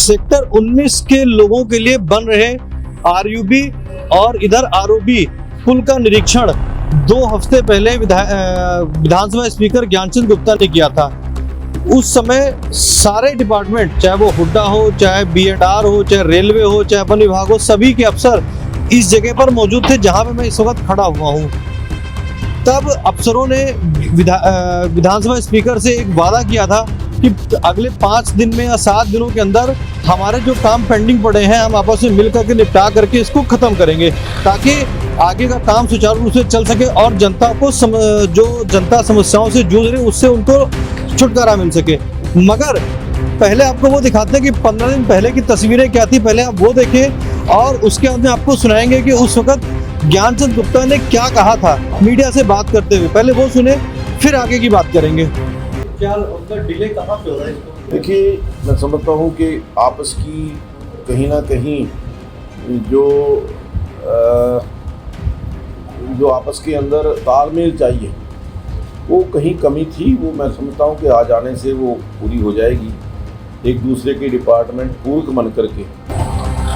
Sector 19 के लोगों के लिए बन रहे आरयूबी और इधर आरओबी पुल का निरीक्षण 2 हफ्ते पहले विधानसभा स्पीकर ज्ञानचंद गुप्ता ने किया था। उस समय सारे डिपार्टमेंट, चाहे वो हुड्डा हो, चाहे B&R हो, चाहे रेलवे हो, चाहे वन विभाग हो, सभी के अफसर इस जगह पर मौजूद थे जहां पे मैं इस वक्त खड़ा हुआ हूं। तब अफसरों ने विधानसभा स्पीकर से एक वादा किया था कि अगले 5 दिन में या 7 दिनों के अंदर हमारे जो काम पेंडिंग पड़े हैं हम आपस में मिल करके निपटा करके इसको खत्म करेंगे, ताकि आगे का काम सुचारू रूप से चल सके और जनता को जो जनता समस्याओं से जूझ रही उससे उनको छुटकारा मिल सके। मगर पहले आपको वो दिखाते हैं कि 15 दिन पहले की तस्वीरें क्या थी, पहले आप वो देखें और उसके बाद में आपको सुनाएंगे कि उस वक्त ज्ञानचंद गुप्ता ने क्या कहा था मीडिया से बात करते हुए। पहले वो सुने, फिर आगे की बात करेंगे। क्या उनका डिले कहाँ पे हो रहा है इसको? देखिए, मैं समझता हूँ कि आपस की कहीं ना कहीं जो आपस के अंदर तालमेल चाहिए वो कहीं कमी थी। वो मैं समझता हूँ कि आज आने से वो पूरी हो जाएगी, एक दूसरे के डिपार्टमेंट पूरक बन करके।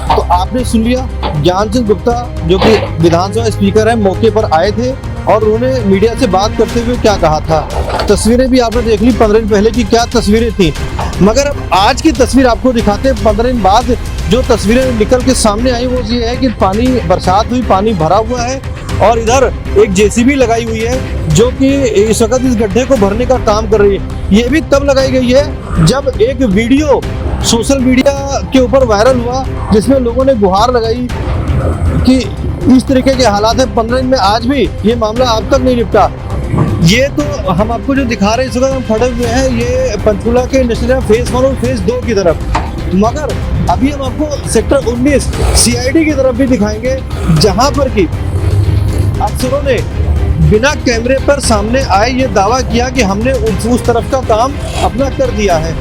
तो आपने सुन लिया, ज्ञानचंद गुप्ता जो कि विधानसभा स्पीकर हैं मौके पर आए थे और उन्होंने मीडिया से बात करते हुए क्या कहा था। तस्वीरें भी आपने देख ली 15 दिन पहले की क्या तस्वीरें थी, मगर अब आज की तस्वीर आपको दिखाते हैं। 15 दिन बाद जो तस्वीरें निकल के सामने आई वो ये है कि पानी, बरसात हुई, पानी भरा हुआ है और इधर एक JCB लगाई हुई है जो कि इस वक्त इस गड्ढे को भरने का काम कर रही है। ये भी तब लगाई गई है जब एक वीडियो सोशल मीडिया के ऊपर वायरल हुआ जिसमें लोगों ने गुहार लगाई कि इस तरीके के हालात है 15 दिन में, आज भी ये मामला अब तक नहीं निपटा। ये तो हम आपको जो दिखा रहे हैं, इस वक्त हम खड़े हुए हैं ये पंचकूला के इंडस्ट्रियल फेज 1 और फेज 2 की तरफ, मगर अभी हम आपको सेक्टर 19 CID की तरफ भी दिखाएंगे जहां पर कि अफसरों ने बिना कैमरे पर सामने आए ये दावा किया कि हमने उस तरफ का काम अपना कर दिया है,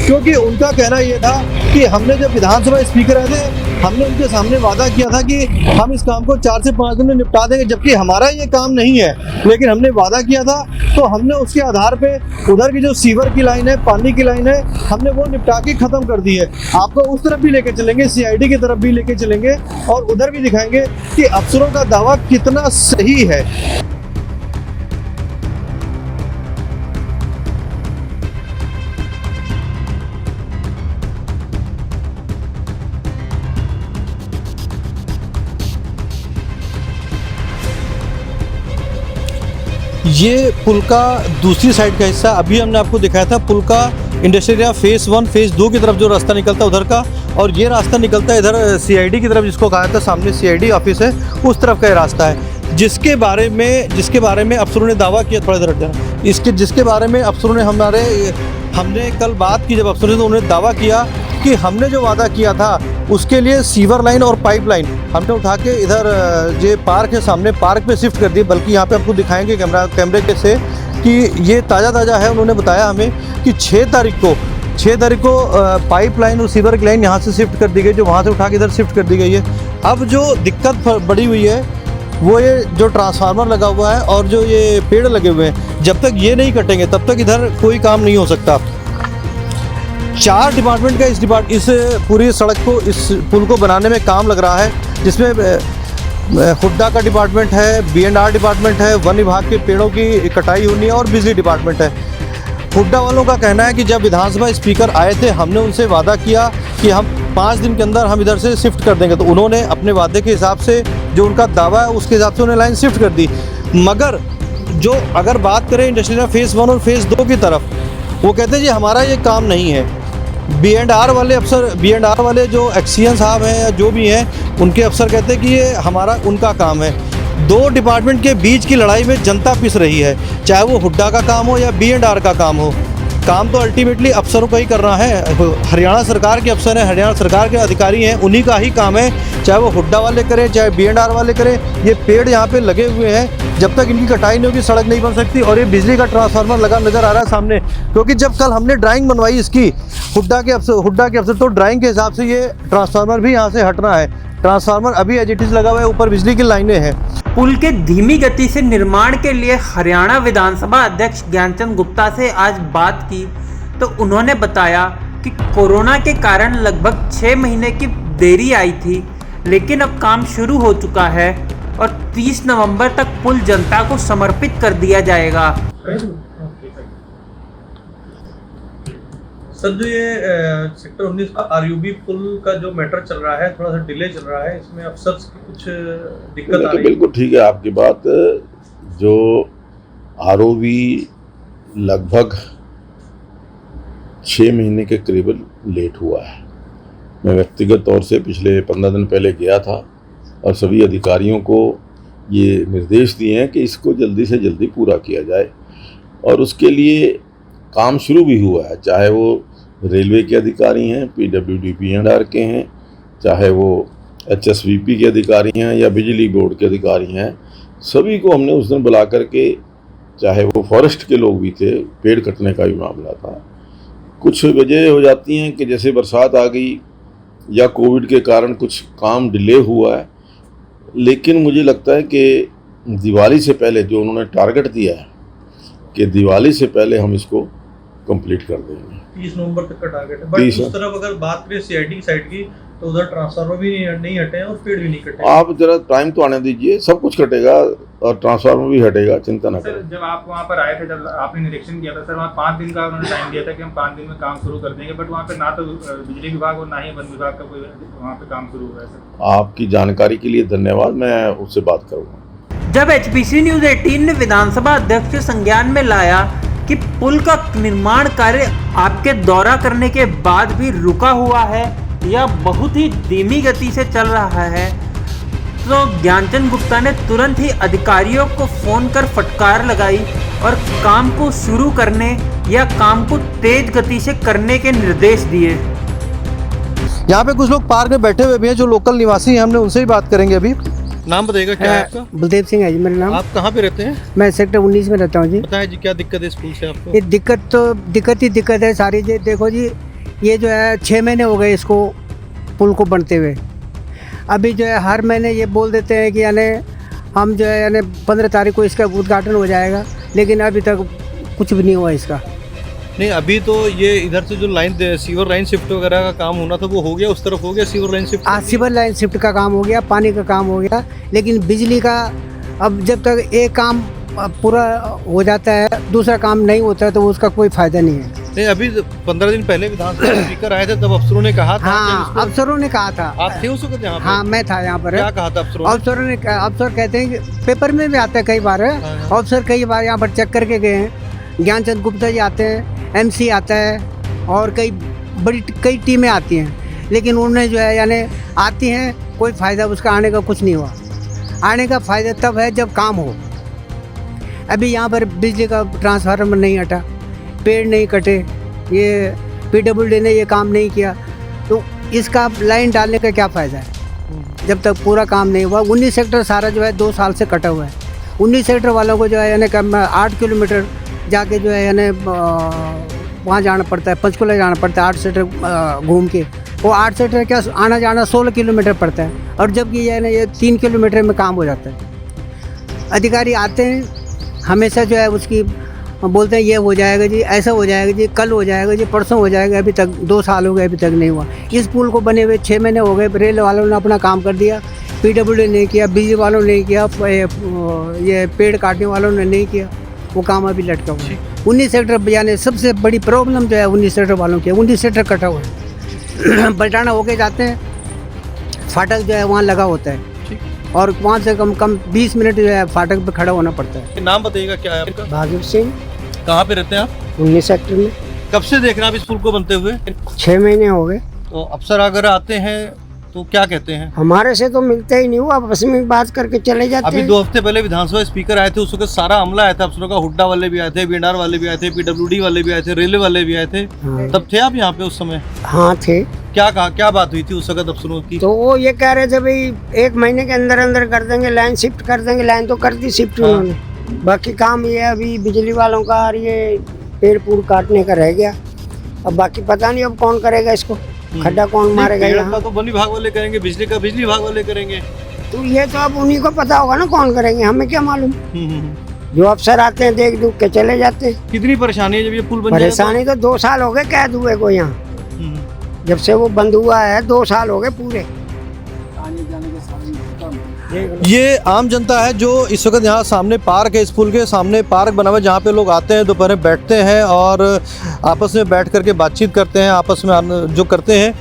क्योंकि उनका कहना ये था कि हमने जब विधानसभा स्पीकर आए थे हमने उनके सामने वादा किया था कि हम इस काम को 4 से 5 दिन में निपटा देंगे, जबकि हमारा ये काम नहीं है, लेकिन हमने वादा किया था। तो हमने उसके आधार पे उधर की जो सीवर की लाइन है, पानी की लाइन है, हमने वो निपटा के खत्म कर दी है। आपको उस तरफ भी लेके चलेंगे, CID की तरफ भी लेके चलेंगे और उधर भी दिखाएंगे कि अफसरों का दावा कितना सही है। ये पुल का दूसरी साइड का हिस्सा अभी हमने आपको दिखाया था। पुल का इंडस्ट्रियल एरिया फेज 1 फेज 2 की तरफ जो रास्ता निकलता है उधर का, और ये रास्ता निकलता है इधर CID की तरफ, जिसको कहा था सामने CID ऑफिस है उस तरफ का ये रास्ता है, जिसके बारे में अफसरों ने दावा किया। थोड़ा इधर जिसके बारे में अफसरों ने हमने कल बात की जब अफसरों ने, तो उन्होंने दावा किया कि हमने जो वादा किया था उसके लिए सीवर लाइन और पाइप लाइन हमने उठा के इधर जो पार्क है सामने, पार्क पे शिफ्ट कर दी। बल्कि यहाँ पे आपको दिखाएंगे कैमरे के से कि ये ताज़ा है। उन्होंने बताया हमें कि 6 तारीख को पाइप लाइन और सीवर की लाइन यहाँ से शिफ्ट कर दी गई, जो वहाँ से उठा के इधर शिफ्ट कर दी गई है। अब जो दिक्कत बड़ी हुई है वो ये जो ट्रांसफार्मर लगा हुआ है और जो ये पेड़ लगे हुए हैं, जब तक ये नहीं कटेंगे तब तक इधर कोई काम नहीं हो सकता। 4 डिपार्टमेंट का इस पूरी सड़क को, इस पुल को बनाने में काम लग रहा है, जिसमें हुड्डा का डिपार्टमेंट है, B&R डिपार्टमेंट है, वन विभाग के पेड़ों की कटाई होनी है और बिजली डिपार्टमेंट है। हुड्डा वालों का कहना है कि जब विधानसभा स्पीकर आए थे हमने उनसे वादा किया कि हम 5 दिन के अंदर हम इधर से शिफ्ट कर देंगे, तो उन्होंने अपने वादे के हिसाब से जो उनका दावा है उसके हिसाब से उन्हें लाइन शिफ्ट कर दी। मगर जो अगर बात करें इंडस्ट्रियल फेज़ 1 और फेज़ 2 की तरफ, वो कहते हैं जी हमारा ये काम नहीं है। B&R वाले अफसर, B&R वाले जो एक्सीएन साहब हैं या जो भी हैं, उनके अफसर कहते हैं कि ये उनका काम है। 2 डिपार्टमेंट के बीच की लड़ाई में जनता पिस रही है, चाहे वो हुड्डा का काम हो या B&R का काम हो। काम तो अल्टीमेटली अफसरों का ही करना है। हरियाणा सरकार के अफसर हैं, हरियाणा सरकार के अधिकारी हैं, उन्हीं का ही काम है, चाहे वो हुड्डा वाले करें चाहे B&R वाले करें। ये पेड़ यहाँ पे लगे हुए हैं, जब तक इनकी कटाई नहीं होगी सड़क नहीं बन सकती। और ये बिजली का ट्रांसफार्मर लगा नज़र आ रहा है सामने, क्योंकि जब कल हमने ड्राइंग बनवाई इसकी हुड्डा के अफसर, तो ड्राइंग के हिसाब से ये ट्रांसफार्मर भी यहाँ से हटना है। ट्रांसफार्मर अभी एज इट इज़ लगा हुआ है, ऊपर बिजली की लाइनें हैं। पुल के धीमी गति से निर्माण के लिए हरियाणा विधानसभा अध्यक्ष ज्ञानचंद गुप्ता से आज बात की, तो उन्होंने बताया कि कोरोना के कारण लगभग 6 महीने की देरी आई थी, लेकिन अब काम शुरू हो चुका है और 30 नवंबर तक पुल जनता को समर्पित कर दिया जाएगा। सर, जो ये सेक्टर 19 का आरयूबी पुल का जो मैटर चल रहा है, थोड़ा सा डिले चल रहा है, इसमें अफसर की कुछ दिक्कत आ रही है? बिल्कुल ठीक है आपकी बात। जो आरओबी लगभग 6 महीने के करीब लेट हुआ है। मैं व्यक्तिगत तौर से पिछले 15 दिन पहले गया था और सभी अधिकारियों को ये निर्देश दिए हैं कि इसको जल्दी से जल्दी पूरा किया जाए, और उसके लिए काम शुरू भी हुआ है। चाहे वो रेलवे के अधिकारी हैं, PWD-PNR के हैं, चाहे वो HSVP के अधिकारी हैं या बिजली बोर्ड के अधिकारी हैं, सभी को हमने उस दिन बुला करके, चाहे वो फॉरेस्ट के लोग भी थे, पेड़ कटने का भी मामला था। कुछ वजह हो जाती हैं कि जैसे बरसात आ गई या कोविड के कारण कुछ काम डिले हुआ है, लेकिन मुझे लगता है कि दिवाली से पहले जो उन्होंने टारगेट दिया है कि दिवाली से पहले हम इसको कंप्लीट कर देंगे। 30 नवंबर तक का टारगेट है। बट उस तरफ अगर बात करें सीआईडी साइड की, तो उधर ट्रांसफार्मर भी नहीं हटे हैं और पेड़ भी नहीं कटे। आप जरा टाइम तो आने दीजिए, सब कुछ कटेगा और ट्रांसफार्मर भी हटेगा, चिंता न करें। जब आप वहाँ पर आए थे, जब आपने निरीक्षण किया था सर, वहाँ 5 दिन का उन्होंने टाइम दिया था कि हम 5 दिन में काम शुरू कर देंगे, बट वहाँ पे ना तो बिजली विभाग और ना ही वन विभाग का कोई वहाँ पे काम शुरू हुआ है सर। आपकी जानकारी के लिए धन्यवाद, मैं उससे बात करूँगा। जब HPC न्यूज़ 18 ने विधानसभा अध्यक्ष के संज्ञान में लाया कि पुल का निर्माण कार्य आपके दौरा करने के बाद भी रुका हुआ है या बहुत ही धीमी गति से चल रहा है, तो ज्ञानचंद गुप्ता ने तुरंत ही अधिकारियों को फोन कर फटकार लगाई और काम को शुरू करने या काम को तेज गति से करने के निर्देश दिए। यहाँ पे कुछ लोग पार्क में बैठे हुए भी हैं जो लोकल निवासी हैं, हमने उनसे भी बात करेंगे अभी। नाम बताइएगा क्या है आपका? बलदेव सिंह है जी मेरा नाम। आप कहाँ पे रहते हैं? मैं सेक्टर 19 में रहता हूँ जी। बताएं जी, क्या दिक्कत है इस पुल से आपको? ये दिक्कत है सारी जी। देखो जी, ये जो है 6 महीने हो गए इसको पुल को बनते हुए। अभी जो है हर महीने ये बोल देते हैं कि यानी हम जो है यानी 15 तारीख को इसका उद्घाटन हो जाएगा, लेकिन अभी तक कुछ भी नहीं हुआ इसका। नहीं, अभी तो ये इधर से जो लाइन सीवर लाइन शिफ्ट वगैरह का काम होना था वो हो गया, उस तरफ हो गया sewer line shift. Sewer line shift का काम हो गया, पानी का काम हो गया, लेकिन बिजली का अब जब तक एक काम पूरा हो जाता है दूसरा काम नहीं होता है तो उसका कोई फायदा नहीं है। नहीं, अभी 15 दिन पहले विधानसभा स्पीकर आए थे, तब अफसरों ने कहा था। हाँ, अफसरों ने कहा था। आप थे उस वक्त यहाँ पे? हाँ, मैं था यहाँ पर। क्या कहा था अफसरों? अफसर कहते हैं कि पेपर में भी आता है कई बार। अफसर कई बार यहाँ पर चेक करके गए हैं। ज्ञानचंद गुप्ता जी आते हैं, MC आता है और कई टीमें आती हैं, लेकिन उन्हें जो है यानी आती हैं, कोई फ़ायदा उसका आने का कुछ नहीं हुआ। आने का फ़ायदा तब है जब काम हो। अभी यहाँ पर बिजली का ट्रांसफार्मर नहीं हटा, पेड़ नहीं कटे, ये PWD ने ये काम नहीं किया, तो इसका लाइन डालने का क्या फ़ायदा है जब तक पूरा काम नहीं हुआ। 19 सेक्टर सारा जो है 2 साल से कटा हुआ है। 19 सेक्टर वालों को जो है यानी 8 किलोमीटर जाके जो है यानी वहाँ जाना पड़ता है, पंचकुला जाना पड़ता है 8 सेक्टर घूम के। वो 8 सेक्टर क्या आना जाना 16 किलोमीटर पड़ता है, और जबकि यानी ये 3 किलोमीटर में काम हो जाता है। अधिकारी आते हैं हमेशा जो है उसकी बोलते हैं ये हो जाएगा जी, ऐसा हो जाएगा जी, कल हो जाएगा जी, परसों हो जाएगा। अभी तक 2 साल हो गए, अभी तक नहीं हुआ। इस पुल को बने हुए 6 महीने हो गए। रेल वालों ने अपना काम कर दिया, PWD ने किया, बिजली वालों ने किया, ये पेड़ काटने वालों ने नहीं किया, वो काम अभी लटका हुआ है। 19 सेक्टर यानी सबसे बड़ी प्रॉब्लम जो है 19 सेक्टर वालों की है। 19 सेक्टर कटा हुआ है। बल्टाना होके जाते हैं, फाटक जो है वहाँ लगा होता है, और वहाँ से कम 20 मिनट जो है फाटक पे खड़ा होना पड़ता है। नाम बताइएगा क्या है आपका? भागीर सिंह। कहाँ पे रहते हैं आप? 19 सेक्टर में। कब से देख रहे हैं आप इस पुल को बनते हुए? 6 महीने हो गए। तो अफसर अगर आते हैं तो क्या कहते हैं? हमारे से तो मिलते ही नहीं हुआ, आपस में बात करके चले जाते अभी हैं। 2 हफ्ते पहले विधानसभा स्पीकर आए थे, उस वक्त सारा अमला आया था अफसरों का। हुड्डा वाले भी आए थे, BNR वाले भी आए थे, PWD वाले भी आए थे, रेलवे वाले भी आए थे। हाँ। तब थे आप यहाँ पे उस समय? हाँ थे। क्या कहा, क्या बात हुई थी उस वक्त अफसरों की? तो वो ये कह रहे थे भाई 1 महीने के अंदर अंदर कर देंगे, लाइन शिफ्ट कर देंगे। लाइन तो कर दी शिफ्ट उन्होंने, बाकी काम ये अभी बिजली वालों का और ये पेड़ पूड़ काटने का रह गया। अब बाकी पता नहीं अब कौन करेगा इसको, खड्डा कौन मारेगा यहाँ। तो वन विभाग वाले करेंगे, बिजली का बिजली विभाग वाले करेंगे। तो ये तो अब उन्हीं को पता होगा ना कौन करेंगे, हमें क्या मालूम। जो अफसर आते हैं देख दुख के चले जाते हैं। कितनी परेशानी है जब ये पुल बन जाए तो? परेशानी तो 2 साल हो गए कैद हुए को यहाँ, जब से वो बंद हुआ है 2 साल हो गए पूरे। ये आम जनता है जो इस वक्त यहाँ सामने पार्क है, इस पुल के सामने पार्क बना हुआ है जहाँ पे लोग आते हैं, दोपहर बैठते हैं और आपस में बैठ करके बातचीत करते हैं, आपस में जो करते हैं।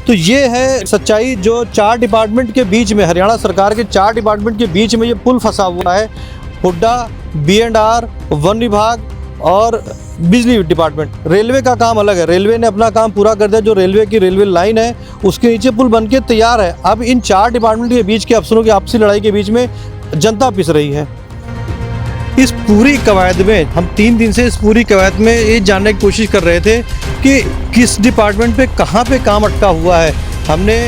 तो ये है सच्चाई जो 4 डिपार्टमेंट के बीच में, हरियाणा सरकार के 4 डिपार्टमेंट के बीच में ये पुल फंसा हुआ है। हुड्डा, B&R, वन विभाग और बिजली डिपार्टमेंट। रेलवे का काम अलग है, रेलवे ने अपना काम पूरा कर दिया, जो रेलवे की रेलवे लाइन है उसके नीचे पुल बन के तैयार है। अब इन 4 डिपार्टमेंट के बीच के अफसरों की आपसी लड़ाई के बीच में जनता पिस रही है। इस पूरी कवायद में हम 3 दिन से इस पूरी कवायद में ये जानने की कोशिश कर रहे थे कि किस डिपार्टमेंट पे कहाँ पे काम अटका हुआ है। हमने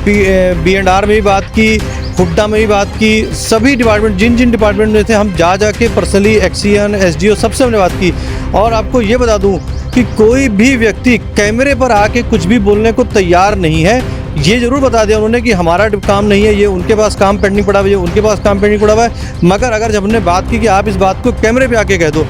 B&R में भी बात की, हुड्डा में भी बात की, सभी डिपार्टमेंट जिन डिपार्टमेंट में थे हम जा के पर्सनली एक्सीएन SDO सबसे हमने बात की। और आपको ये बता दूं कि कोई भी व्यक्ति कैमरे पर आके कुछ भी बोलने को तैयार नहीं है। ये ज़रूर बता दिया उन्होंने कि हमारा काम नहीं है, ये उनके पास काम पेंडिंग पड़ा हुआ है, ये उनके पास काम पेंडिंग पड़ा हुआ है। मगर अगर जब हमने बात की कि आप इस बात को कैमरे पे आके कह दो,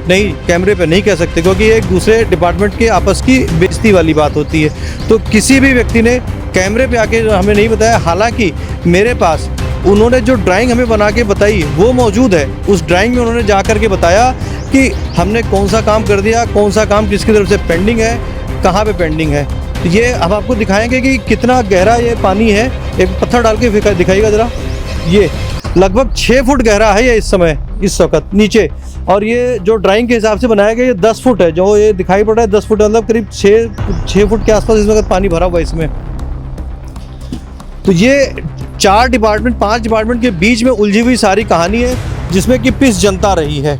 नहीं, कैमरे पे नहीं कह सकते क्योंकि एक दूसरे डिपार्टमेंट के आपस की बेइज्जती वाली बात होती है। तो किसी भी व्यक्ति ने कैमरे पे आके हमें नहीं बताया। हालांकि मेरे पास उन्होंने जो ड्राइंग हमें बना के बताई वो मौजूद है। उस ड्राइंग में उन्होंने जा कर के बताया कि हमने कौन सा काम कर दिया, कौन सा काम किसकी तरफ से पेंडिंग है, कहाँ पे पेंडिंग है। ये हम आपको दिखाएंगे कि कितना गहरा ये पानी है। एक पत्थर डाल के दिखाइएगा ज़रा। ये लगभग 6 फुट गहरा है ये इस समय, इस वक्त नीचे। और ये जो ड्राइंग के हिसाब से बनाया गया ये 10 फुट है, जो ये दिखाई पड़ रहा है 10 फुट, मतलब करीब 6 फुट के आसपास इस वक्त पानी भरा हुआ है इसमें। तो ये 4 डिपार्टमेंट 5 डिपार्टमेंट के बीच में उलझी हुई सारी कहानी है जिसमें कि पिस जनता रही है।